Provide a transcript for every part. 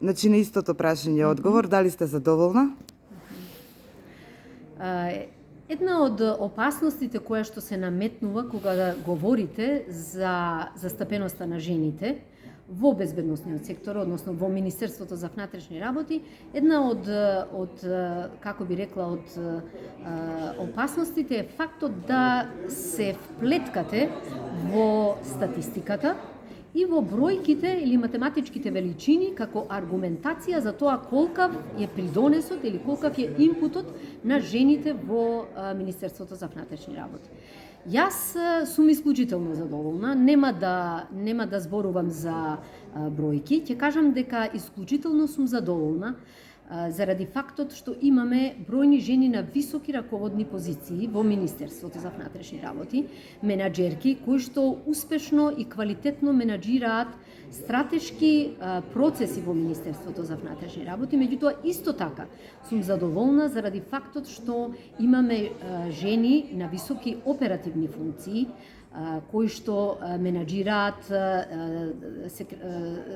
Значи на истото прашање одговор, дали сте задоволна? Една од опасностите која што се наметнува кога да говорите за застапеноста на жените во безбедносниот сектор, односно во Министерството за внатрешни работи, една од како би рекла, од опасностите е фактот да се вплеткате во статистиката и во бројките или математичките величини како аргументација за тоа колкав е придонесот или колкав е импутот на жените во Министерството за внатрешни работи. Јас сум исклучително задоволна, нема да зборувам за бројки, ќе кажам дека исклучително сум задоволна заради фактот што имаме бројни жени на високи раководни позиции во Министерството за внатрешни работи, менаџерки кои што успешно и квалитетно менаџираат стратешки процеси во Министерството за внатрешни работи, меѓутоа исто така сум задоволна заради фактот што имаме жени на високи оперативни функции кои што менаџираат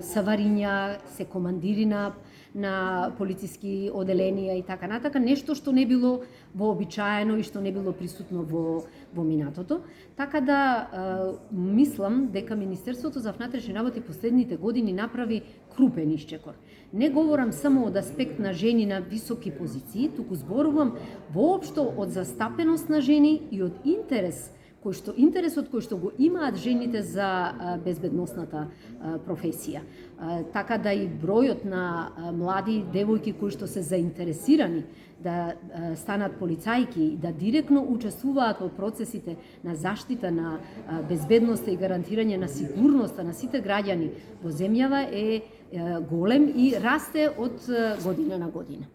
савариња, се командири на полициски оделенија и така натака, нешто што не било вообичаено и што не било присутно во минатото. Така да мислам дека Министерството за внатрешни работи последните години направи крупен исчекор. Не говорам само од аспект на жени на високи позиции, туку зборувам воопшто од застапеност на жени и од интересот кој што го имаат жените за безбедносната професија. Така да и бројот на млади девојки кои што се заинтересирани да станат полицајки и да директно учествуваат во процесите на заштита на безбедноста и гарантирање на сигурноста на сите граѓани во земјава е голем и расте од година на година.